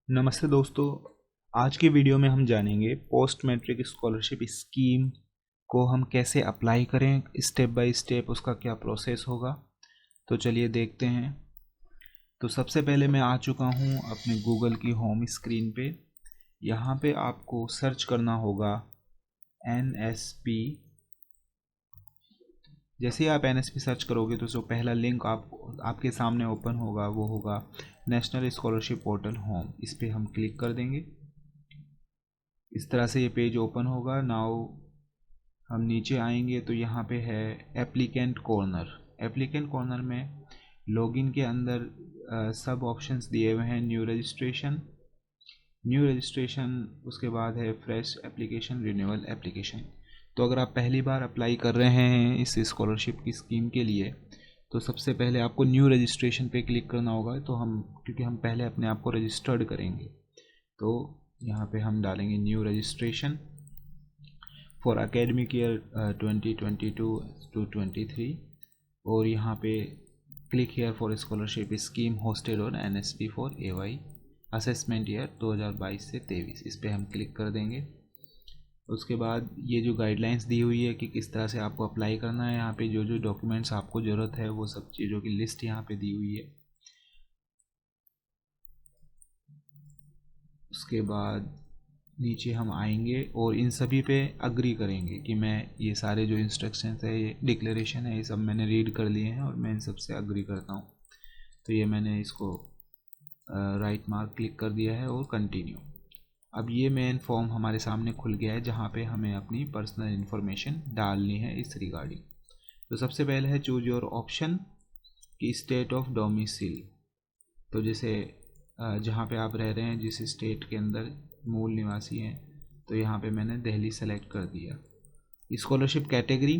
नमस्ते दोस्तों। आज की वीडियो में हम जानेंगे पोस्ट मैट्रिक स्कॉलरशिप स्कीम को हम कैसे अप्लाई करें, स्टेप बाय स्टेप उसका क्या प्रोसेस होगा। तो चलिए देखते हैं। तो सबसे पहले मैं आ चुका हूं अपने गूगल की होम स्क्रीन पे। यहाँ पे आपको सर्च करना होगा NSP। जैसे ही आप NSP सर्च करोगे तो जो पहला लिंक आपके सामने ओपन होगा वो होगा नेशनल स्कॉलरशिप पोर्टल होम। इस पर हम क्लिक कर देंगे। इस तरह से ये पेज ओपन होगा। नाउ हम नीचे आएंगे तो यहाँ पे है एप्लीकेंट कॉर्नर। एप्लीकेंट कॉर्नर में लॉगिन के अंदर सब ऑप्शंस दिए हुए हैं। न्यू रजिस्ट्रेशन, उसके बाद है फ्रेश एप्लीकेशन, रिन्यूअल एप्लीकेशन। तो अगर आप पहली बार अप्लाई कर रहे हैं इस स्कॉलरशिप की स्कीम के लिए तो सबसे पहले आपको न्यू रजिस्ट्रेशन पे क्लिक करना होगा। तो क्योंकि हम पहले अपने आप को रजिस्टर्ड करेंगे तो यहाँ पे हम डालेंगे new registration for academic year 2022-23 और यहाँ पे click here for scholarship scheme hosted on NSP for AY assessment year 2022 से 23। इस पर हम क्लिक कर देंगे। उसके बाद ये जो गाइडलाइंस दी हुई है कि किस तरह से आपको अप्लाई करना है, यहाँ पे जो जो डॉक्यूमेंट्स आपको ज़रूरत है वो सब चीज़ों की लिस्ट यहाँ पे दी हुई है। उसके बाद नीचे हम आएंगे और इन सभी पे अग्री करेंगे कि मैं ये सारे जो इंस्ट्रक्शंस है, ये डिक्लेरेशन है, ये सब मैंने रीड कर लिए हैं और मैं इन सब से अग्री करता हूँ। तो ये मैंने इसको राइट मार्क क्लिक कर दिया है और कंटिन्यू। अब ये मेन फॉर्म हमारे सामने खुल गया है जहाँ पे हमें अपनी पर्सनल इन्फॉर्मेशन डालनी है इस रिगार्डिंग। तो सबसे पहले है चूज योर ऑप्शन की स्टेट ऑफ डोमिसाइल। तो जैसे जहाँ पे आप रह रहे हैं, जिस स्टेट के अंदर मूल निवासी हैं, तो यहाँ पे मैंने दिल्ली सेलेक्ट कर दिया। स्कॉलरशिप कैटेगरी,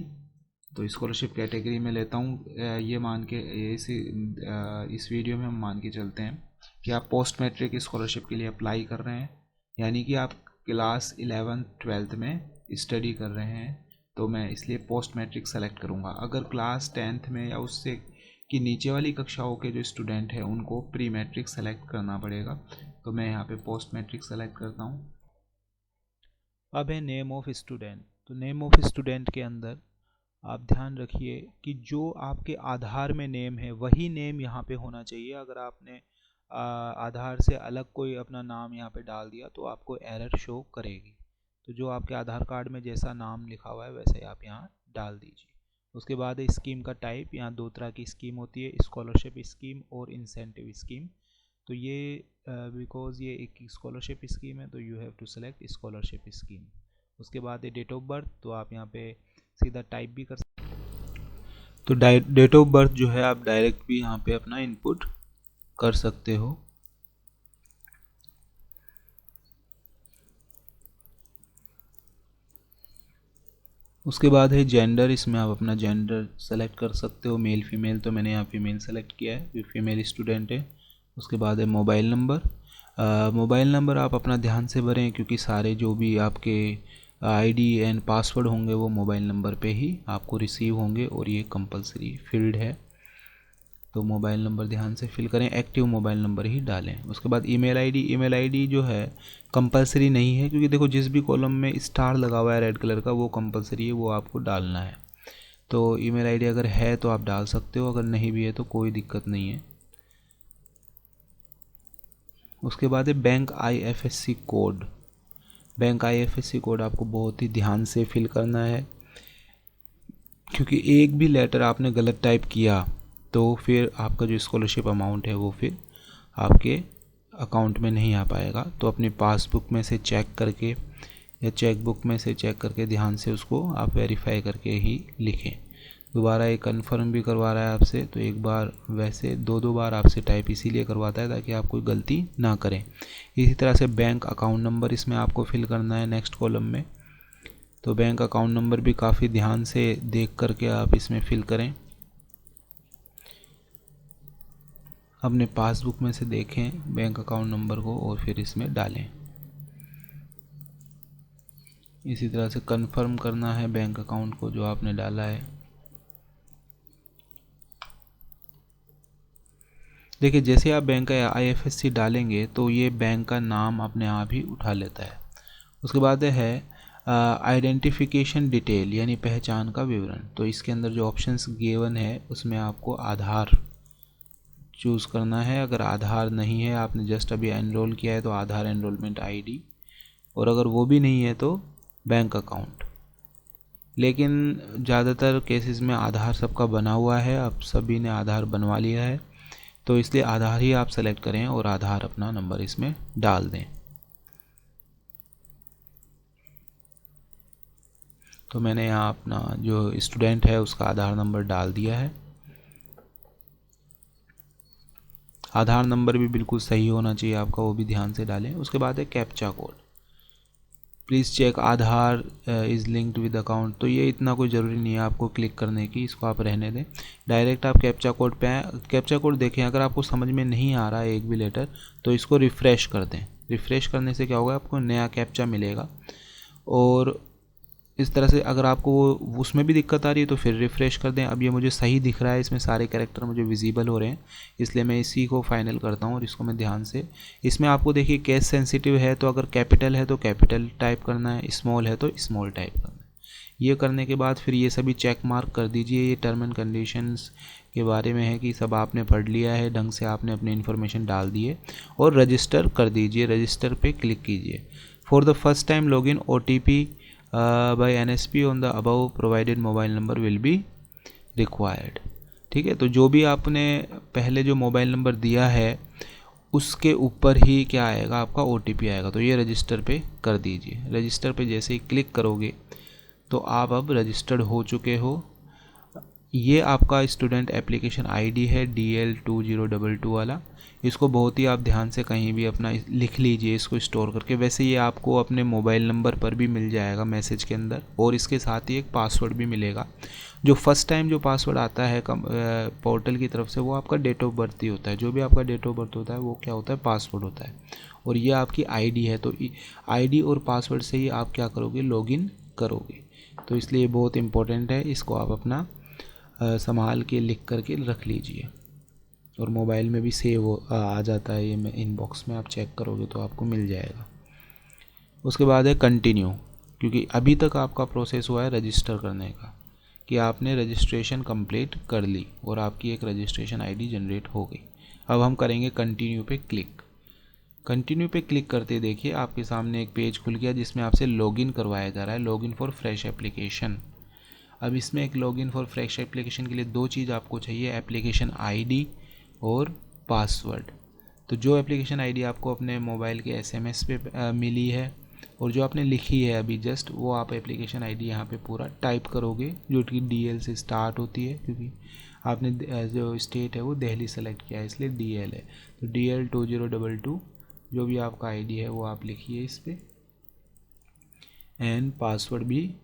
तो स्कॉलरशिप कैटेगरी में लेता हूँ ये मान के इस वीडियो में हम मान के चलते हैं कि आप पोस्ट मैट्रिक स्कॉलरशिप के लिए अप्लाई कर रहे हैं, यानी कि आप क्लास 11th-12th में स्टडी कर रहे हैं। तो मैं इसलिए पोस्ट मैट्रिक सेलेक्ट करूँगा। अगर क्लास 10th में या उससे कि नीचे वाली कक्षाओं के जो स्टूडेंट हैं उनको प्री मैट्रिक सेलेक्ट करना पड़ेगा। तो मैं यहाँ पे पोस्ट मैट्रिक सेलेक्ट करता हूँ। अब है नेम ऑफ स्टूडेंट। तो नेम ऑफ स्टूडेंट के अंदर आप ध्यान रखिए कि जो आपके आधार में नेम है वही नेम यहाँ पे होना चाहिए। अगर आपने आधार से अलग कोई अपना नाम यहाँ पे डाल दिया तो आपको एरर शो करेगी। तो जो आपके आधार कार्ड में जैसा नाम लिखा हुआ है वैसे आप यहाँ डाल दीजिए। उसके बाद स्कीम का टाइप, यहाँ दो तरह की स्कीम होती है, स्कॉलरशिप स्कीम और इंसेंटिव स्कीम। तो ये बिकॉज ये एक स्कॉलरशिप स्कीम है तो you have to select scholarship scheme. उसके बाद डेट ऑफ बर्थ, तो आप यहाँ पे सीधा टाइप भी कर सकते हैं। तो डेट ऑफ बर्थ जो है आप डायरेक्ट भी यहाँ पे अपना इनपुट कर सकते हो। उसके बाद है जेंडर। इसमें आप अपना जेंडर सेलेक्ट कर सकते हो, मेल फीमेल। तो मैंने यहाँ फीमेल सेलेक्ट किया है, जो फीमेल स्टूडेंट है। उसके बाद है मोबाइल नंबर। मोबाइल नंबर आप अपना ध्यान से भरें क्योंकि सारे जो भी आपके ID एंड पासवर्ड होंगे वो मोबाइल नंबर पे ही आपको रिसीव होंगे और ये कंपलसरी फील्ड है। तो मोबाइल नंबर ध्यान से फिल करें, एक्टिव मोबाइल नंबर ही डालें। उसके बाद ईमेल आईडी जो है कंपलसरी नहीं है, क्योंकि देखो जिस भी कॉलम में स्टार लगा हुआ है रेड कलर का वो कंपलसरी है, वो आपको डालना है। तो ईमेल आईडी अगर है तो आप डाल सकते हो, अगर नहीं भी है तो कोई दिक्कत नहीं है। उसके बाद है bank IFSC code. Bank IFSC code आपको बहुत ही ध्यान से फिल करना है, क्योंकि एक भी लेटर आपने गलत टाइप किया तो फिर आपका जो स्कॉलरशिप अमाउंट है वो फिर आपके अकाउंट में नहीं आ पाएगा। तो अपनी पासबुक में से चेक करके या चेक बुक में से चेक करके ध्यान से उसको आप वेरीफाई करके ही लिखें। दोबारा एक कंफर्म भी करवा रहा है आपसे, तो एक बार वैसे दो बार आपसे टाइप इसीलिए करवाता है ताकि आप कोई गलती ना करें। इसी तरह से बैंक अकाउंट नंबर इसमें आपको फिल करना है नेक्स्ट कॉलम में। तो बैंक अकाउंट नंबर भी काफ़ी ध्यान से देख करके आप इसमें फिल करें। अपने पासबुक में से देखें बैंक अकाउंट नंबर को और फिर इसमें डालें। इसी तरह से कंफर्म करना है बैंक अकाउंट को जो आपने डाला है। देखिए जैसे आप बैंक का IFSC डालेंगे तो ये बैंक का नाम अपने आप ही उठा लेता है। उसके बाद है आइडेंटिफिकेशन डिटेल यानी पहचान का विवरण। तो इसके अंदर जो ऑप्शंस गिवन है उसमें आपको आधार चूज़ करना है। अगर आधार नहीं है, आपने जस्ट अभी एनरोल किया है, तो आधार एनरोलमेंट ID, और अगर वो भी नहीं है तो बैंक अकाउंट। लेकिन ज़्यादातर केसेस में आधार सबका बना हुआ है, अब सभी ने आधार बनवा लिया है, तो इसलिए आधार ही आप सेलेक्ट करें और आधार अपना नंबर इसमें डाल दें। तो मैंने यहाँ अपना जो स्टूडेंट है उसका आधार नंबर डाल दिया है। आधार नंबर भी बिल्कुल सही होना चाहिए आपका, वो भी ध्यान से डालें। उसके बाद है captcha code, please check Aadhaar is linked with account. तो ये इतना कोई ज़रूरी नहीं है आपको क्लिक करने की, इसको आप रहने दें। डायरेक्ट आप कैप्चा कोड पे आए। कैप्चा कोड देखें, अगर आपको समझ में नहीं आ रहा है एक भी लेटर तो इसको रिफ़्रेश कर दें। रिफ़्रेश करने से क्या होगा, आपको नया कैप्चा मिलेगा। और इस तरह से अगर आपको उसमें भी दिक्कत आ रही है तो फिर रिफ़्रेश कर दें। अब ये मुझे सही दिख रहा है, इसमें सारे कैरेक्टर मुझे विजिबल हो रहे हैं, इसलिए मैं इसी को फाइनल करता हूँ और इसको मैं ध्यान से। इसमें आपको देखिए केस सेंसिटिव है, तो अगर कैपिटल है तो कैपिटल टाइप करना है, स्मॉल है तो स्मॉल टाइप करना है। ये करने के बाद फिर ये सभी चेक मार्क कर दीजिए। ये टर्म एंड कंडीशंस के बारे में है कि सब आपने पढ़ लिया है, ढंग से आपने अपनी इन्फॉर्मेशन डाल दी है, और रजिस्टर कर दीजिए। रजिस्टर पे क्लिक कीजिए। For the first time login OTP by NSP on the above provided mobile number will be required। ठीक है, तो जो भी आपने पहले जो मोबाइल नंबर दिया है उसके ऊपर ही क्या आएगा, आपका OTP आएगा। तो ये रजिस्टर पे कर दीजिए। रजिस्टर पे जैसे ही क्लिक करोगे तो आप अब रजिस्टर्ड हो चुके हो। ये आपका स्टूडेंट एप्लीकेशन ID है DL2022 वाला। इसको बहुत ही आप ध्यान से कहीं भी अपना लिख लीजिए, इसको स्टोर करके। वैसे ये आपको अपने मोबाइल नंबर पर भी मिल जाएगा मैसेज के अंदर, और इसके साथ ही एक पासवर्ड भी मिलेगा। जो फर्स्ट टाइम जो पासवर्ड आता है पोर्टल की तरफ से, वो आपका डेट ऑफ बर्थ ही होता है। जो भी आपका डेट ऑफ बर्थ होता है वो क्या होता है, पासवर्ड होता है। और ये आपकी ID है, तो ID और पासवर्ड से ही आप क्या करोगे, लॉगिन करोगे। तो इसलिए बहुत इंपॉर्टेंट है, इसको आप अपना संभाल के लिख करके रख लीजिए। और मोबाइल में भी सेव आ जाता है, ये मैं इनबॉक्स में आप चेक करोगे तो आपको मिल जाएगा। उसके बाद है कंटिन्यू, क्योंकि अभी तक आपका प्रोसेस हुआ है रजिस्टर करने का, कि आपने रजिस्ट्रेशन कंप्लीट कर ली और आपकी एक रजिस्ट्रेशन ID जनरेट हो गई। अब हम करेंगे कंटिन्यू पे क्लिक। कंटिन्यू पे क्लिक करते देखिए आपके सामने एक पेज खुल गया जिसमें आपसे लॉगिन करवाया जा रहा है, लॉगिन फॉर फ्रेश एप्लीकेशन। अब इसमें एक लॉगिन फॉर फ्रेश एप्लीकेशन के लिए दो चीज़ आपको चाहिए, एप्लीकेशन ID और पासवर्ड। तो जो एप्लीकेशन ID आपको अपने मोबाइल के SMS पे मिली है और जो आपने लिखी है अभी जस्ट, वो आप एप्लीकेशन ID यहाँ पे पूरा टाइप करोगे, जो कि DL से स्टार्ट होती है, क्योंकि आपने जो स्टेट है वो दिल्ली सेलेक्ट किया है इसलिए DL है। तो DL2022 जो भी आपका ID है वो आप लिखिए इस पर। एंड पासवर्ड भी,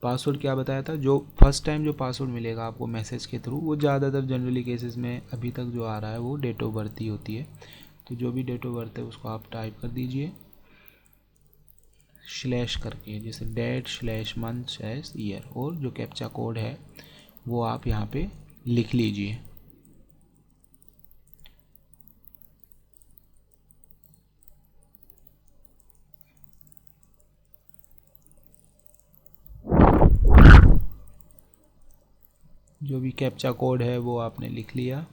पासवर्ड क्या बताया था, जो फर्स्ट टाइम जो पासवर्ड मिलेगा आपको मैसेज के थ्रू, वो ज़्यादातर जनरली केसेस में अभी तक जो आ रहा है वो डेट ऑफ बर्थ ही होती है। तो जो भी डेट ऑफ बर्थ है उसको आप टाइप कर दीजिए स्लैश करके, जैसे डेट/मंथ/ईयर, और जो कैप्चा कोड है वो आप यहाँ पे लिख लीजिए। जो भी कैप्चा कोड है वो आपने लिख लिया।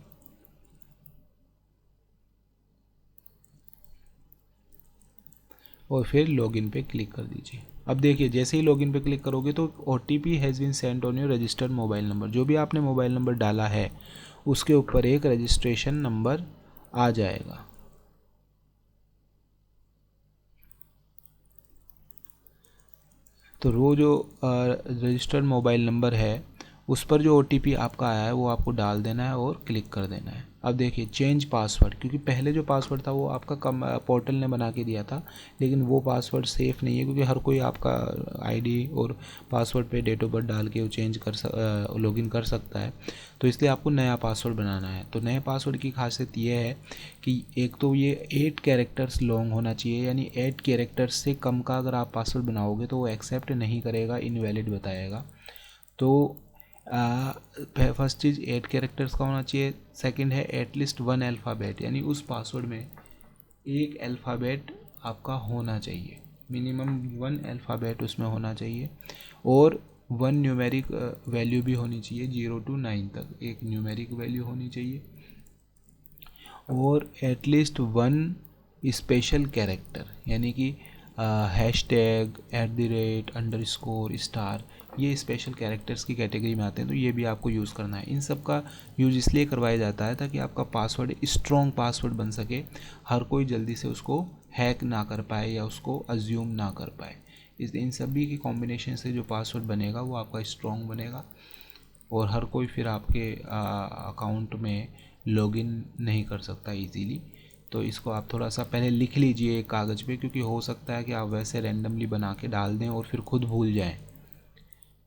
और फिर लॉगिन पे क्लिक कर दीजिए। अब देखिए जैसे ही लॉगिन पे क्लिक करोगे तो OTP has been sent on your registered mobile number. जो भी आपने मोबाइल नंबर डाला है उसके ऊपर एक रजिस्ट्रेशन नंबर आ जाएगा। तो वो जो रजिस्टर्ड मोबाइल नंबर है उस पर जो OTP आपका आया है वो आपको डाल देना है और क्लिक कर देना है। अब देखिए चेंज पासवर्ड, क्योंकि पहले जो पासवर्ड था वो आपका पोर्टल ने बना के दिया था, लेकिन वो पासवर्ड सेफ़ नहीं है, क्योंकि हर कोई आपका ID और पासवर्ड पे डेट ऑफ बर्थ डाल के वो चेंज कर लॉगिन कर सकता है। तो इसलिए आपको नया पासवर्ड बनाना है। तो नए पासवर्ड की खासियत ये है कि एक तो ये 8 कैरेक्टर्स लॉन्ग होना चाहिए, यानी 8 कैरेक्टर्स से कम का अगर आप पासवर्ड बनाओगे तो वो एक्सेप्ट नहीं करेगा, इनवैलिड बताएगा। तो फर्स्ट चीज़ 8 कैरेक्टर्स का होना चाहिए। सेकंड है एटलीस्ट 1 अल्फ़ाबेट, यानी उस पासवर्ड में एक अल्फ़ाबेट आपका होना चाहिए, मिनिमम 1 अल्फ़ाबेट उसमें होना चाहिए। और 1 न्यूमेरिक वैल्यू भी होनी चाहिए, 0 to 9 तक एक न्यूमेरिक वैल्यू होनी चाहिए। और एटलीस्ट 1 स्पेशल कैरेक्टर, यानी कि हैशटैग, @ अंडरस्कोर, स्टार, ये स्पेशल कैरेक्टर्स की कैटेगरी में आते हैं, तो ये भी आपको यूज़ करना है। इन सब का यूज़ इसलिए करवाया जाता है ताकि आपका पासवर्ड स्ट्रॉन्ग पासवर्ड बन सके, हर कोई जल्दी से उसको हैक ना कर पाए या उसको अज्यूम ना कर पाए। इसलिए इन सभी की कॉम्बिनेशन से जो पासवर्ड बनेगा वो आपका स्ट्रॉन्ग बनेगा और हर कोई फिर आपके अकाउंट में लॉगिन नहीं कर सकता इजीली। तो इसको आप थोड़ा सा पहले लिख लीजिए एक कागज़ पे, क्योंकि हो सकता है कि आप वैसे रैंडमली बना के डाल दें और फिर खुद भूल जाएं,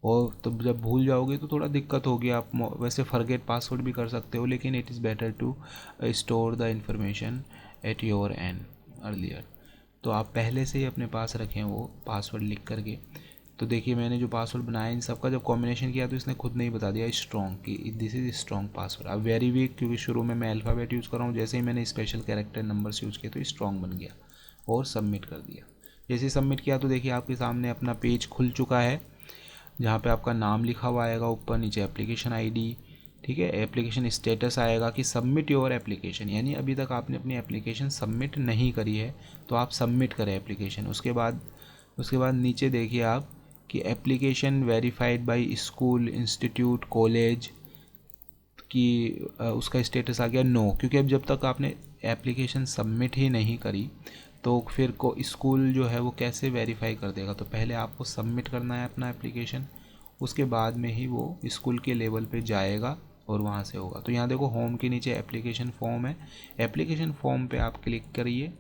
और तो जब भूल जाओगे तो थोड़ा दिक्कत होगी। आप वैसे फॉरगेट पासवर्ड भी कर सकते हो, लेकिन it is better to store the information at your end earlier. तो आप पहले से ही अपने पास रखें वो पासवर्ड लिख करके। तो देखिए मैंने जो पासवर्ड बनाया इन सब का जब कॉम्बिनेशन किया तो इसने खुद नहीं बता दिया स्ट्रॉन्ग कि दिस इज़ स्ट्रॉन्ग पासवर्ड। अब वेरी वीक, क्योंकि शुरू में मैं अल्फ़ाबेट यूज़ कर रहा हूँ, जैसे ही मैंने स्पेशल कैरेक्टर नंबर्स यूज़ किए तो स्ट्रॉन्ग बन गया और सबमिट कर दिया। जैसे सबमिट किया तो देखिए आपके सामने अपना पेज खुल चुका है, जहाँ पे आपका नाम लिखा हुआ आएगा, ऊपर नीचे एप्लीकेशन आईडी, ठीक है, एप्लीकेशन स्टेटस आएगा कि सबमिट योर एप्लीकेशन, यानी अभी तक आपने अपनी एप्लीकेशन सबमिट नहीं करी है तो आप सबमिट करें एप्लीकेशन। उसके बाद नीचे देखिए आप कि application verified bye school, institute, college कि उसका स्टेटस आ गया नो, क्योंकि अब जब तक आपने एप्लीकेशन सबमिट ही नहीं करी तो फिर को स्कूल जो है वो कैसे वेरीफाई कर देगा। तो पहले आपको सबमिट करना है अपना एप्लीकेशन, उसके बाद में ही वो स्कूल के लेवल पे जाएगा और वहाँ से होगा। तो यहाँ देखो होम के नीचे एप्लीकेशन फॉर्म है, एप्लीकेशन फॉर्म पे आप क्लिक करिए।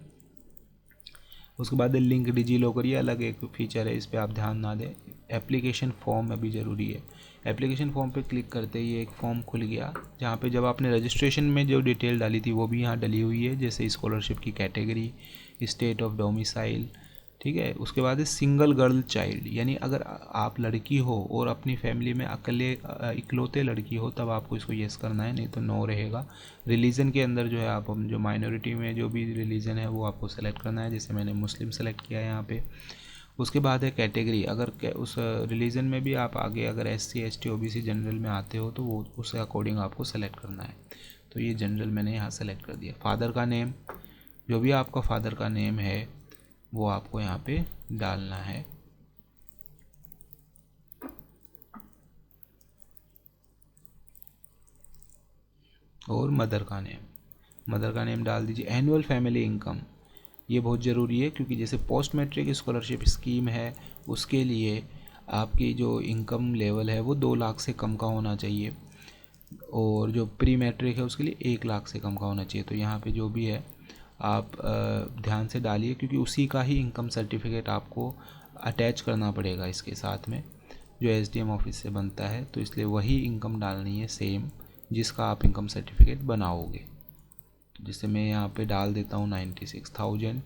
उसके बाद लिंक डिजी लॉकर, ये अलग एक फीचर है, इस पर आप ध्यान ना दें। एप्लीकेशन फॉर्म अभी ज़रूरी है। एप्लीकेशन फॉर्म पे क्लिक करते ही एक फॉर्म खुल गया, जहाँ पे जब आपने रजिस्ट्रेशन में जो डिटेल डाली थी वो भी यहाँ डली हुई है, जैसे स्कॉलरशिप की कैटेगरी, स्टेट ऑफ डोमिसाइल, ठीक है। उसके बाद है सिंगल गर्ल चाइल्ड, यानी अगर आप लड़की हो और अपनी फैमिली में इकलौते लड़की हो तब आपको इसको येस करना है, नहीं तो नो रहेगा। रिलीजन के अंदर जो है आप जो माइनॉरिटी में जो भी रिलीजन है वो आपको सेलेक्ट करना है, जैसे मैंने मुस्लिम सेलेक्ट किया है यहाँ पे। उसके बाद है कैटेगरी, अगर उस रिलीजन में भी आप आगे अगर SC ST OBC जनरल में आते हो तो वो उसके अकॉर्डिंग आपको सेलेक्ट करना है। तो ये जनरल मैंने यहाँ सेलेक्ट कर दिया। फादर का नेम, जो भी आपका फादर का नेम है वो आपको यहाँ पे डालना है। और मदर का नेम डाल दीजिए। एनुअल फैमिली इनकम, ये बहुत ज़रूरी है, क्योंकि जैसे पोस्ट मैट्रिक स्कॉलरशिप स्कीम है उसके लिए आपकी जो इनकम लेवल है वो 2 लाख से कम का होना चाहिए, और जो प्री मैट्रिक है उसके लिए 1 लाख से कम का होना चाहिए। तो यहाँ पे जो भी है आप ध्यान से डालिए, क्योंकि उसी का ही इनकम सर्टिफिकेट आपको अटैच करना पड़ेगा इसके साथ में, जो SDM ऑफिस से बनता है। तो इसलिए वही इनकम डालनी है सेम जिसका आप इनकम सर्टिफिकेट बनाओगे। तो जैसे मैं यहाँ पे डाल देता हूँ 96,000।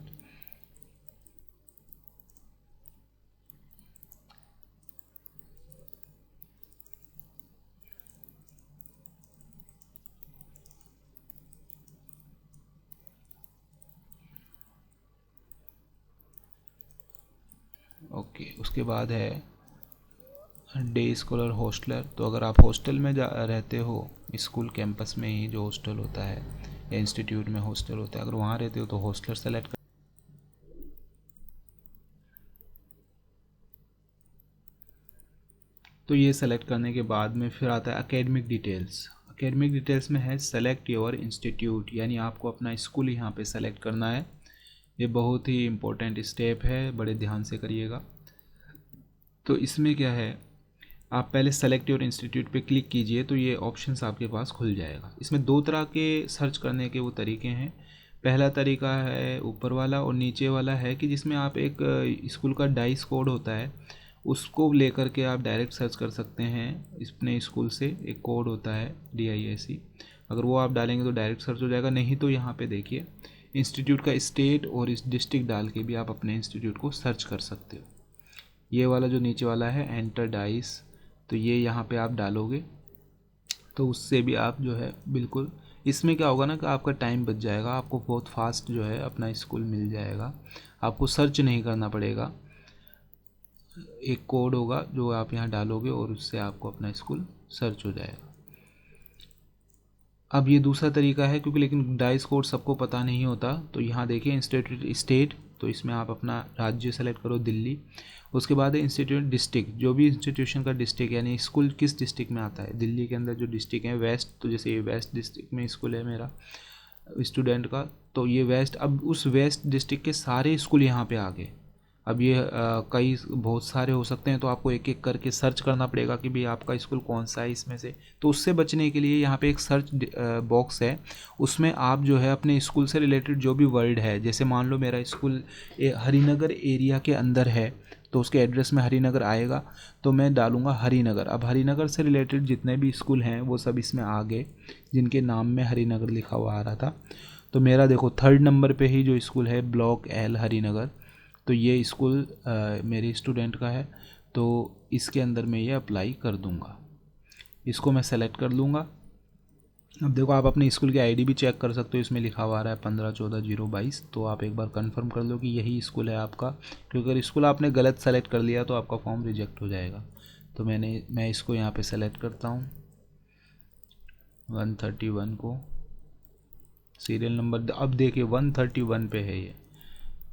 ओके, उसके बाद है डे स्कॉलर हॉस्टलर। तो अगर आप हॉस्टल में रहते हो, स्कूल कैंपस में ही जो हॉस्टल होता है या इंस्टीट्यूट में हॉस्टल होता है, अगर वहाँ रहते हो तो हॉस्टलर सेलेक्ट कर। तो ये सेलेक्ट करने के बाद में फिर आता है एकेडमिक डिटेल्स। एकेडमिक डिटेल्स में है सेलेक्ट योर इंस्टीट्यूट, यानी आपको अपना स्कूल यहाँ पे सेलेक्ट करना है। ये बहुत ही इम्पोर्टेंट स्टेप है, बड़े ध्यान से करिएगा। तो इसमें क्या है, आप पहले सेलेक्ट योर इंस्टीट्यूट पे क्लिक कीजिए तो ये ऑप्शंस आपके पास खुल जाएगा। इसमें 2 तरह के सर्च करने के वो तरीके हैं। पहला तरीका है ऊपर वाला, और नीचे वाला है कि जिसमें आप एक स्कूल का डाइस कोड होता है उसको लेकर के आप डायरेक्ट सर्च कर सकते हैं। अपने स्कूल से एक कोड होता है DISE, अगर वो आप डालेंगे तो डायरेक्ट सर्च हो जाएगा। नहीं तो यहाँ पे देखिए इंस्टीट्यूट का स्टेट और इस डिस्ट्रिक्ट डाल के भी आप अपने इंस्टीट्यूट को सर्च कर सकते हो। ये वाला जो नीचे वाला है एंटर डाइस तो ये यहाँ पे आप डालोगे तो उससे भी आप जो है बिल्कुल, इसमें क्या होगा ना कि आपका टाइम बच जाएगा, आपको बहुत फास्ट जो है अपना स्कूल मिल जाएगा, आपको सर्च नहीं करना पड़ेगा। एक कोड होगा जो आप यहाँ डालोगे और उससे आपको अपना स्कूल सर्च हो जाएगा। अब ये दूसरा तरीका है, क्योंकि लेकिन डाइस कोड सबको पता नहीं होता, तो यहाँ देखिए इंस्टीट्यूट स्टेट, तो इसमें आप अपना राज्य सेलेक्ट करो दिल्ली। उसके बाद है इंस्टीट्यूट डिस्ट्रिक्ट, जो भी इंस्टीट्यूशन का डिस्ट्रिक्ट यानी स्कूल किस डिस्ट्रिक्ट में आता है। दिल्ली के अंदर जो डिस्ट्रिक्ट है वेस्ट, तो जैसे ये वेस्ट डिस्ट्रिक्ट में स्कूल है मेरा स्टूडेंट का, तो ये वेस्ट, अब उस वेस्ट डिस्ट्रिक्ट के सारे स्कूल यहाँ पे आ गए। अब ये कई बहुत सारे हो सकते हैं, तो आपको एक एक करके सर्च करना पड़ेगा कि भाई आपका स्कूल कौन सा है इसमें से। तो उससे बचने के लिए यहाँ पे एक सर्च बॉक्स है, उसमें आप जो है अपने स्कूल से रिलेटेड जो भी वर्ड है, जैसे मान लो मेरा स्कूल हरिनगर एरिया के अंदर है, तो उसके एड्रेस में हरिनगर आएगा, तो मैं डालूँगा हरिनगर। अब हरिनगर से रिलेटेड जितने भी स्कूल हैं वो सब इसमें आ गए, जिनके नाम में हरिनगर लिखा हुआ आ रहा था। तो मेरा देखो 3rd नंबर पे ही जो स्कूल है ब्लॉक L हरिनगर, तो ये स्कूल मेरे स्टूडेंट का है, तो इसके अंदर मैं ये अप्लाई कर दूंगा। इसको मैं सेलेक्ट कर लूँगा। अब देखो आप अपने स्कूल की आईडी भी चेक कर सकते हो, इसमें लिखा हुआ आ रहा है 1514-022, तो आप एक बार कंफर्म कर लो कि यही स्कूल है आपका, क्योंकि अगर स्कूल आपने गलत सेलेक्ट कर लिया तो आपका फॉर्म रिजेक्ट हो जाएगा। तो मैं इसको यहाँ पे सेलेक्ट करता हूँ 131 को, सीरियल नंबर अब देखिए 131 पे है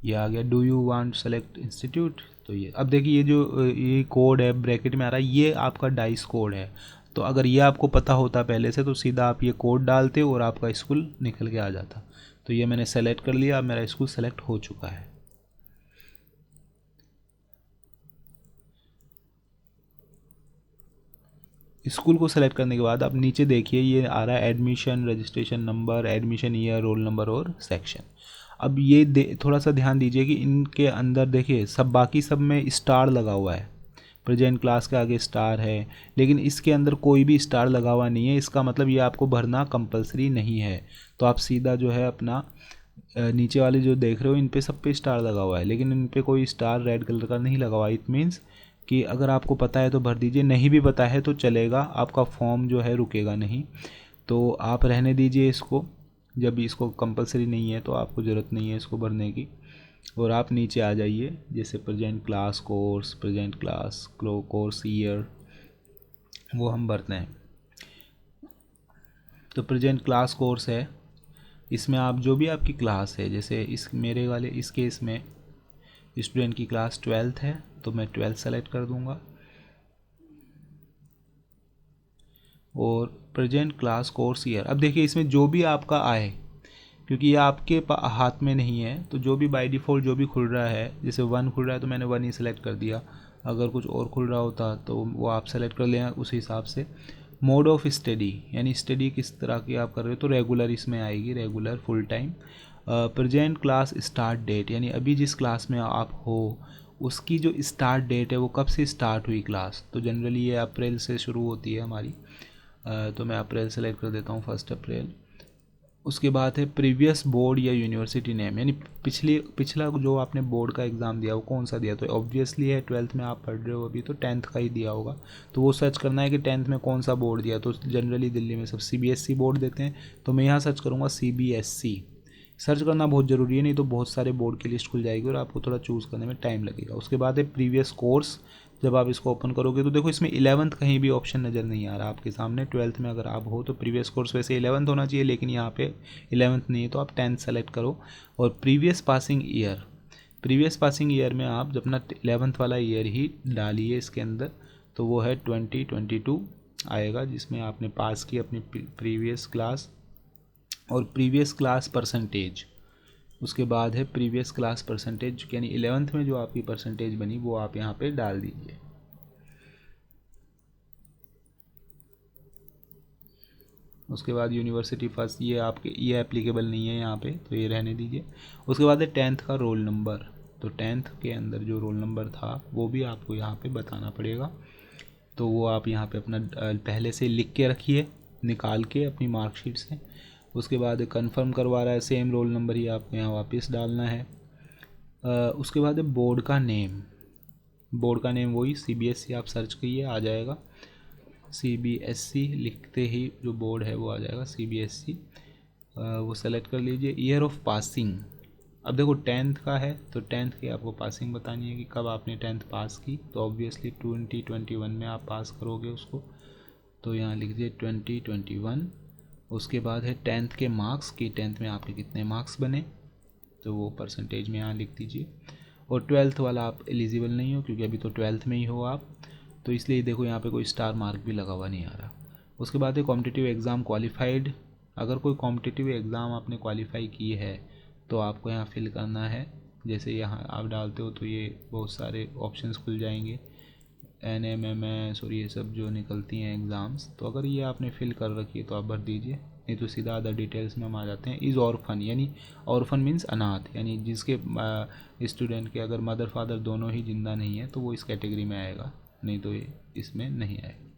ये आ गया। Do you want select institute, तो ये अब देखिए ये जो ये कोड है ब्रैकेट में आ रहा है, ये आपका डाइस कोड है। तो अगर ये आपको पता होता पहले से तो सीधा आप ये कोड डालते और आपका स्कूल निकल के आ जाता। तो ये मैंने सेलेक्ट कर लिया, अब मेरा स्कूल सेलेक्ट हो चुका है। स्कूल को सेलेक्ट करने के बाद अब नीचे देखिए ये आ रहा है admission registration number, admission year, roll number और सेक्शन। अब ये थोड़ा सा ध्यान दीजिए कि इनके अंदर देखिए सब बाकी सब में स्टार लगा हुआ है, प्रेजेंट क्लास के आगे स्टार है, लेकिन इसके अंदर कोई भी स्टार लगा हुआ नहीं है। इसका मतलब ये आपको भरना कंपलसरी नहीं है। तो आप सीधा जो है अपना नीचे वाले जो देख रहे हो इन पे सब पे स्टार लगा हुआ है, लेकिन इन पे कोई स्टार रेड कलर का नहीं लगा हुआ। इट मीन्स कि अगर आपको पता है तो भर दीजिए, नहीं भी पता है तो चलेगा, आपका फॉर्म जो है रुकेगा नहीं। तो आप रहने दीजिए इसको, जब इसको कंपलसरी नहीं है तो आपको ज़रूरत नहीं है इसको भरने की। और आप नीचे आ जाइए, जैसे present class course, present class course year, वो हम भरते हैं। तो प्रेजेंट क्लास कोर्स है, इसमें आप जो भी आपकी क्लास है, जैसे इस मेरे वाले इस केस में स्टूडेंट की क्लास 12th है, तो मैं 12th सेलेक्ट कर दूंगा। और प्रेजेंट क्लास कोर्स ईयर, अब देखिए इसमें जो भी आपका आए, क्योंकि ये आपके हाथ में नहीं है, तो जो भी बाय डिफ़ॉल्ट जो भी खुल रहा है, जैसे 1 खुल रहा है तो मैंने 1 ही सेलेक्ट कर दिया। अगर कुछ और खुल रहा होता तो वो आप सेलेक्ट कर लें उस हिसाब से। मोड ऑफ स्टडी यानी स्टडी किस तरह की आप कर रहे हो, तो रेगुलर इसमें आएगी, regular full time. Present class start date यानी अभी जिस क्लास में आप हो उसकी जो स्टार्ट डेट है वो कब से स्टार्ट हुई क्लास, तो जनरली ये अप्रैल से शुरू होती है हमारी। तो मैं अप्रैल सेलेक्ट कर देता हूँ 1 अप्रैल। उसके बाद है प्रीवियस बोर्ड या यूनिवर्सिटी नेम, यानी पिछला जो आपने बोर्ड का एग्ज़ाम दिया वो कौन सा दिया, तो ऑब्वियसली है 12th में आप पढ़ रहे हो अभी तो 10th का ही दिया होगा। तो वो सर्च करना है कि 10th में कौन सा बोर्ड दिया, तो जनरली दिल्ली में सब CBSE बोर्ड देते हैं, तो मैं यहाँ सर्च करूँगा CBSE। सर्च करना बहुत ज़रूरी है, नहीं तो बहुत सारे बोर्ड की लिस्ट खुल जाएगी और आपको थोड़ा चूज़ करने में टाइम लगेगा। उसके बाद है प्रीवियस कोर्स, जब आप इसको ओपन करोगे तो देखो इसमें 11th कहीं भी ऑप्शन नज़र नहीं आ रहा आपके सामने। 12th में अगर आप हो तो प्रीवियस कोर्स वैसे 11th होना चाहिए, लेकिन यहाँ पे 11th नहीं है, तो आप 10th सेलेक्ट करो। और previous passing year, previous passing year में आप अपना 11th वाला ईयर ही डालिए इसके अंदर, तो वो है 2022 आएगा, जिसमें आपने पास की अपनी प्रीवियस क्लास। और प्रीवियस क्लास परसेंटेज, उसके बाद है प्रीवियस क्लास परसेंटेज, यानी 11th में जो आपकी परसेंटेज बनी वो आप यहाँ पे डाल दीजिए। उसके बाद यूनिवर्सिटी फर्स्ट, ये आपके ये एप्लीकेबल नहीं है यहाँ पे, तो ये रहने दीजिए। उसके बाद है 10th का रोल नंबर, तो 10th के अंदर जो रोल नंबर था वो भी आपको यहाँ पे बताना पड़ेगा, तो वो आप यहाँ पे अपना पहले से लिख के रखिए निकाल के अपनी मार्कशीट से। उसके बाद कंफर्म करवा रहा है, सेम रोल नंबर ही आपको यहाँ वापस डालना है। उसके बाद है बोर्ड का नेम, बोर्ड का नेम वही CBSE आप सर्च करिए आ जाएगा। CBSE लिखते ही जो बोर्ड है वो आ जाएगा CBSE। वो सेलेक्ट कर लीजिए। ईयर ऑफ पासिंग, अब देखो 10th का है तो 10th की आपको पासिंग बतानी है कि कब आपने 10th पास की। तो ऑब्वियसली 2021 में आप पास करोगे उसको, तो यहाँ लिख दिए 2021। उसके बाद है 10th के मार्क्स कि 10th में आपके कितने मार्क्स बने, तो वो परसेंटेज में यहाँ लिख दीजिए। और 12th वाला आप एलिजिबल नहीं हो क्योंकि अभी तो 12th में ही हो आप, तो इसलिए देखो यहाँ पे कोई स्टार मार्क भी लगा हुआ नहीं आ रहा। उसके बाद है कॉम्पिटिटिव एग्ज़ाम क्वालिफाइड, अगर कोई कॉम्पिटिटिव एग्ज़ाम आपने क्वालिफाई की है तो आपको यहाँ फिल करना है। जैसे यहाँ आप डालते हो तो ये बहुत सारे ऑप्शंस खुल जाएंगे, NMMS और ये सब जो निकलती हैं एग्ज़ाम्स, तो अगर ये आपने फिल कर रखी है तो आप भर दीजिए, नहीं तो सीधा अदर डिटेल्स में हम आ जाते हैं। इज़ ऑर्फन, यानी ऑर्फन मीन्स अनाथ, यानी जिसके स्टूडेंट के अगर मदर फादर दोनों ही जिंदा नहीं है तो वो इस कैटेगरी में आएगा, नहीं तो ये इसमें नहीं आएगा।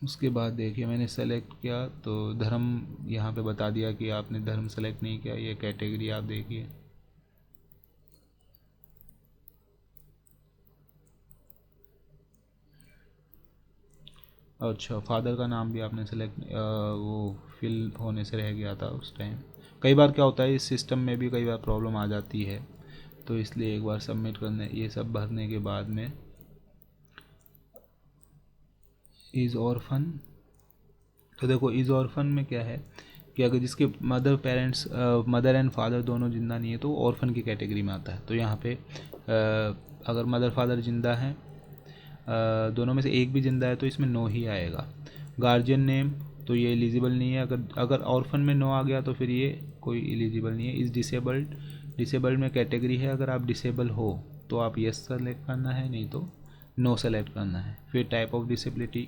उसके बाद देखिए मैंने सेलेक्ट किया तो धर्म यहाँ पे बता दिया कि आपने धर्म सेलेक्ट नहीं किया, ये कैटेगरी आप देखिए। अच्छा, फादर का नाम भी आपने सेलेक्ट वो फिल होने से रह गया था उस टाइम। कई बार क्या होता है इस सिस्टम में भी कई बार प्रॉब्लम आ जाती है, तो इसलिए एक बार सबमिट करने ये सब भरने के बाद में इज़ ऑर्फन, तो देखो इज़ ऑर्फन में क्या है कि अगर जिसके मदर एंड फादर दोनों जिंदा नहीं है तो ऑर्फन की कैटेगरी में आता है। तो यहाँ पे अगर मदर फादर जिंदा हैं, दोनों में से एक भी जिंदा है तो इसमें नो ही आएगा। गार्जियन नेम तो ये एलिजिबल नहीं है, अगर ऑर्फन में नो आ गया तो फिर ये कोई एलिजिबल नहीं है। इज़ डिसेबल्ड, डिसेबल्ड में कैटेगरी है, अगर आप डिसेबल हो तो आप येस सेलेक्ट करना है, नहीं तो नो सेलेक्ट करना है। फिर टाइप ऑफ डिसेबिलिटी,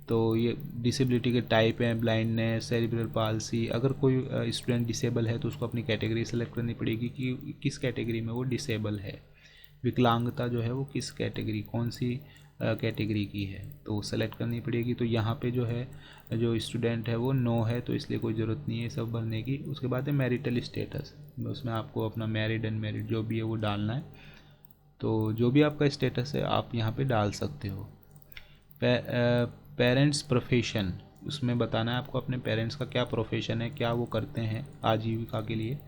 तो ये डिसेबिलिटी के टाइप हैं ब्लाइंडनेस, सेरिब्रल पाल्सी। अगर कोई स्टूडेंट डिसेबल है तो उसको अपनी कैटेगरी सेलेक्ट करनी पड़ेगी कि किस कैटेगरी में वो डिसेबल है। विकलांगता जो है वो किस कैटेगरी, कौन सी कैटेगरी की है, तो सेलेक्ट करनी पड़ेगी। तो यहाँ पे जो है जो स्टूडेंट है वो नो है, तो इसलिए कोई ज़रूरत नहीं है सब भरने की। उसके बाद है मैरिटल स्टेटस, उसमें आपको अपना मैरिड अनमैरिड जो भी है वो डालना है। तो जो भी आपका स्टेटस है आप यहाँ पे डाल सकते हो। पेरेंट्स प्रोफेशन, उसमें बताना है आपको अपने पेरेंट्स का क्या प्रोफेशन है, क्या वो करते हैं आजीविका के लिए।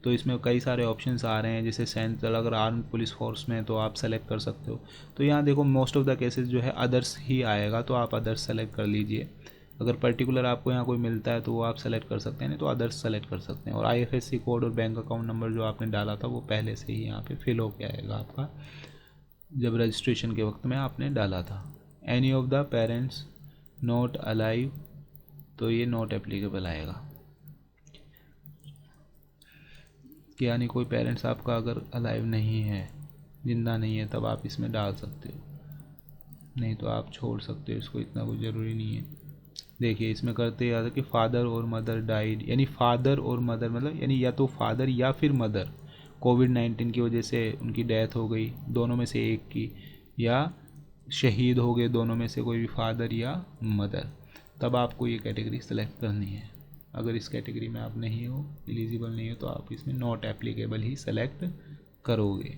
तो इसमें कई सारे ऑप्शंस आ रहे हैं, जैसे सेंट्रल अगर आर्म पुलिस फोर्स में तो आप सेलेक्ट कर सकते हो। तो यहाँ देखो मोस्ट ऑफ द केसेस जो है अदर्स ही आएगा, तो आप अदर्स सेलेक्ट कर लीजिए। अगर पर्टिकुलर आपको यहाँ कोई मिलता है तो वो आप सेलेक्ट कर सकते हैं, नहीं तो अदर्स सेलेक्ट कर सकते हैं। और IFSC कोड और बैंक अकाउंट नंबर जो आपने डाला था वो पहले से ही यहाँ पे फिल हो के आएगा आपका, जब रजिस्ट्रेशन के वक्त में आपने डाला था। Any of the parents not alive, तो ये नॉट एप्लीकेबल आएगा कि यानी कोई पेरेंट्स आपका अगर अलाइव नहीं है, जिंदा नहीं है, तब आप इसमें डाल सकते हो, नहीं तो आप छोड़ सकते हो इसको, इतना कुछ ज़रूरी नहीं है। देखिए इसमें करते याद है कि फादर और मदर डाइड, यानी फादर और मदर मतलब यानी या तो फादर या फिर मदर कोविड-19 की वजह से उनकी डेथ हो गई, दोनों में से एक की, या शहीद हो गए दोनों में से कोई भी फादर या मदर, तब आपको ये कैटेगरी सेलेक्ट करनी है। अगर इस कैटेगरी में आप नहीं हो, एलिजिबल नहीं हो, तो आप इसमें नॉट एप्लीकेबल ही सेलेक्ट करोगे।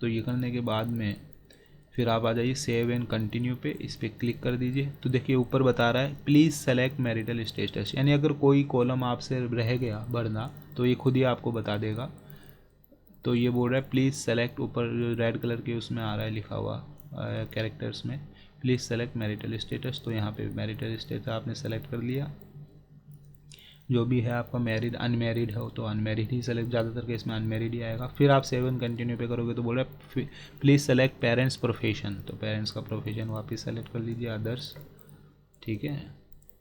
तो ये करने के बाद में फिर आप आ जाइए सेव एंड कंटिन्यू पे, इस पर क्लिक कर दीजिए। तो देखिए ऊपर बता रहा है प्लीज़ सेलेक्ट मैरिटल स्टेटस, यानी अगर कोई कॉलम आपसे रह गया भरना तो ये खुद ही आपको बता देगा। तो ये बोल रहा है प्लीज़ सेलेक्ट, ऊपर रेड कलर के उसमें आ रहा है लिखा हुआ कैरेक्टर्स में, प्लीज़ सेलेक्ट मैरिटल स्टेटस। तो यहाँ पे मैरिटल स्टेटस आपने सेलेक्ट कर लिया, जो भी है आपका मैरिड अनमैरिड हो तो अनमैरिड ही सेलेक्ट, ज़्यादातर केस में अनमैरिड ही आएगा। फिर आप सेव एंड कंटिन्यू पे करोगे तो बोल रहा है प्लीज़ सेलेक्ट पेरेंट्स प्रोफेशन, तो पेरेंट्स का प्रोफेशन वापस सेलेक्ट कर लीजिए अदर्स, ठीक है।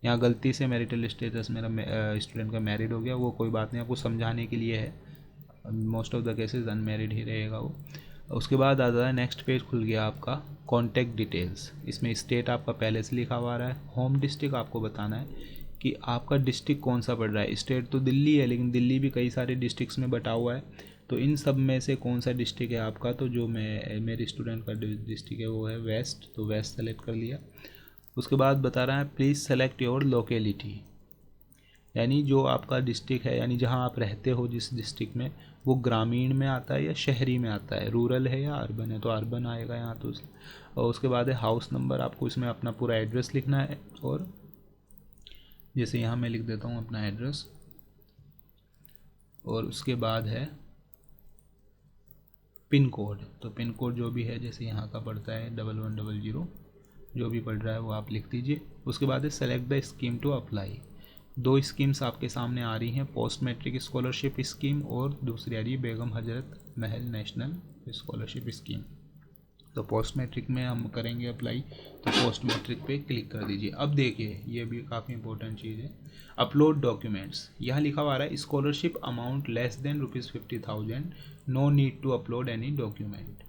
यहाँ गलती से मैरिटल स्टेटस मेरा स्टूडेंट का मैरिड हो गया, वो कोई बात नहीं, आपको समझाने के लिए है, most of the cases unmarried ही रहेगा वो। उसके बाद आता है नेक्स्ट पेज खुल गया आपका कॉन्टैक्ट डिटेल्स, इसमें स्टेट आपका पहले से लिखा हुआ रहा है, होम डिस्ट्रिक्ट आपको बताना है कि आपका डिस्ट्रिक्ट कौन सा पड़ रहा है। स्टेट तो दिल्ली है, लेकिन दिल्ली भी कई सारे डिस्ट्रिक्ट्स में बटा हुआ है, तो इन सब में से कौन सा डिस्ट्रिक्ट है आपका। तो जो मेरे स्टूडेंट का डिस्ट्रिक्ट है वो है वेस्ट, तो वेस्ट सेलेक्ट कर लिया। उसके बाद बता रहा है प्लीज़ सेलेक्ट योर लोकेलिटी, यानी जो आपका डिस्ट्रिक्ट है, यानी जहाँ आप रहते हो जिस डिस्ट्रिक्ट में, वो ग्रामीण में आता है या शहरी में आता है, रूरल है या अर्बन है, तो अर्बन आएगा यहाँ तो। और उसके बाद है हाउस नंबर, आपको इसमें अपना पूरा एड्रेस लिखना है, और जैसे यहाँ मैं लिख देता हूँ अपना एड्रेस, और उसके बाद है पिन कोड। तो पिन कोड जो भी है, जैसे यहाँ का पड़ता है 1100, जो भी पड़ रहा है वो आप लिख दीजिए। उसके बाद है select the scheme to apply. दो स्कीम्स आपके सामने आ रही हैं, पोस्ट मैट्रिक स्कॉलरशिप स्कीम और दूसरी आ रही है Begum Hazrat Mahal national scholarship scheme. तो पोस्ट मैट्रिक में हम करेंगे अप्लाई, तो पोस्ट मैट्रिक पे क्लिक कर दीजिए। अब देखिए ये भी काफ़ी इंपॉर्टेंट चीज़ है, अपलोड डॉक्यूमेंट्स। यहाँ लिखा हुआ है scholarship amount less than ₹50,000, no need to upload any document,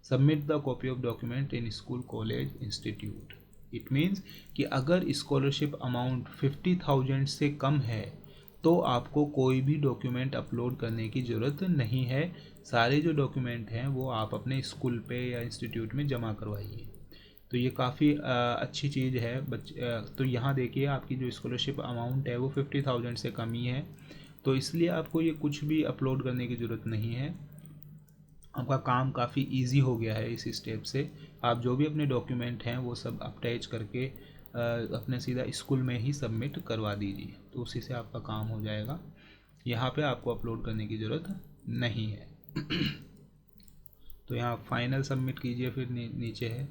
submit the copy of document in school college institute. It means कि अगर स्कॉलरशिप अमाउंट 50,000 से कम है तो आपको कोई भी डॉक्यूमेंट अपलोड करने की ज़रूरत नहीं है। सारे जो डॉक्यूमेंट हैं वो आप अपने स्कूल पे या इंस्टीट्यूट में जमा करवाइए। तो ये काफ़ी अच्छी चीज़ है तो यहाँ देखिए आपकी जो स्कॉलरशिप अमाउंट है वो 50,000 से कम ही है, तो इसलिए आपको ये कुछ भी अपलोड करने की ज़रूरत नहीं है। आपका काम काफ़ी इजी हो गया है इस स्टेप से। आप जो भी अपने डॉक्यूमेंट हैं वो सब अटैच करके अपने सीधा स्कूल में ही सबमिट करवा दीजिए, तो उसी से आपका काम हो जाएगा। यहाँ पे आपको अपलोड करने की ज़रूरत नहीं है। तो यहाँ फाइनल सबमिट कीजिए, फिर नीचे है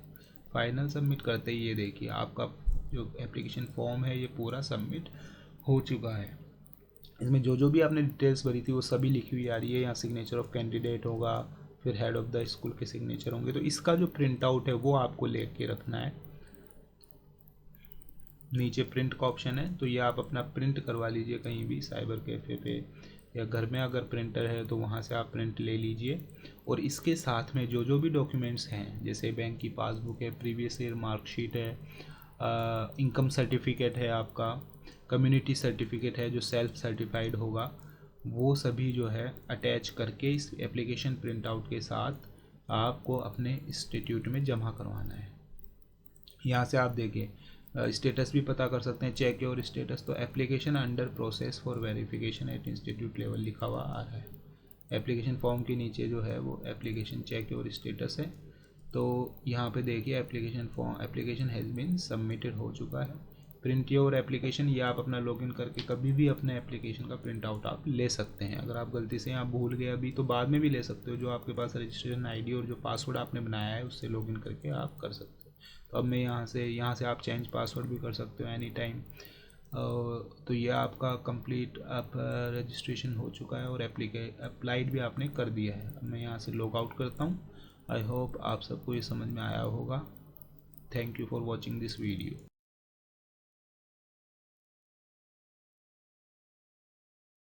फाइनल सबमिट करते ही ये देखिए आपका जो एप्लीकेशन फॉर्म है ये पूरा सबमिट हो चुका है। इसमें जो जो भी आपने डिटेल्स भरी थी वो सभी लिखी हुई आ रही है। यहाँ सिग्नेचर ऑफ कैंडिडेट होगा, फिर हेड ऑफ़ द स्कूल के सिग्नेचर होंगे, तो इसका जो प्रिंट आउट है वो आपको लेके रखना है। नीचे प्रिंट का ऑप्शन है, तो ये आप अपना प्रिंट करवा लीजिए कहीं भी, साइबर कैफ़े पे या घर में अगर प्रिंटर है तो वहाँ से आप प्रिंट ले लीजिए। और इसके साथ में जो जो भी डॉक्यूमेंट्स हैं, जैसे बैंक की पासबुक है, प्रीवियस ईयर मार्कशीट है, इनकम सर्टिफिकेट है आपका, कम्युनिटी सर्टिफिकेट है जो सेल्फ सर्टिफाइड होगा, वो सभी जो है अटैच करके इस एप्लीकेशन प्रिंट आउट के साथ आपको अपने इंस्टीट्यूट में जमा करवाना है। यहाँ से आप देखिए स्टेटस भी पता कर सकते हैं, चेक योर स्टेटस, तो application under process for verification eight institute level लिखा हुआ आ रहा है। एप्लीकेशन फॉर्म के नीचे जो है वो एप्लीकेशन चेक योर स्टेटस है। तो यहाँ पे देखिए एप्लीकेशन हैज़ बीन सबमिटेड हो चुका है। प्रिंट योर एप्लीकेशन, ये आप अपना लॉगिन करके कभी भी अपने एप्लीकेशन का प्रिंट आउट आप ले सकते हैं। अगर आप गलती से यहाँ भूल गए अभी तो बाद में भी ले सकते हो, जो आपके पास रजिस्ट्रेशन आईडी और जो पासवर्ड आपने बनाया है उससे लॉगिन करके आप कर सकते हो। तो अब मैं यहाँ से आप चेंज पासवर्ड भी कर सकते हो एनी टाइम। तो ये आपका कंप्लीट आप रजिस्ट्रेशन हो चुका है और अप्लाइड भी आपने कर दिया है। अब मैं यहाँ से लॉग आउट करता हूँ। आई होप आप सबको ये समझ में आया होगा। Thank you for watching this video.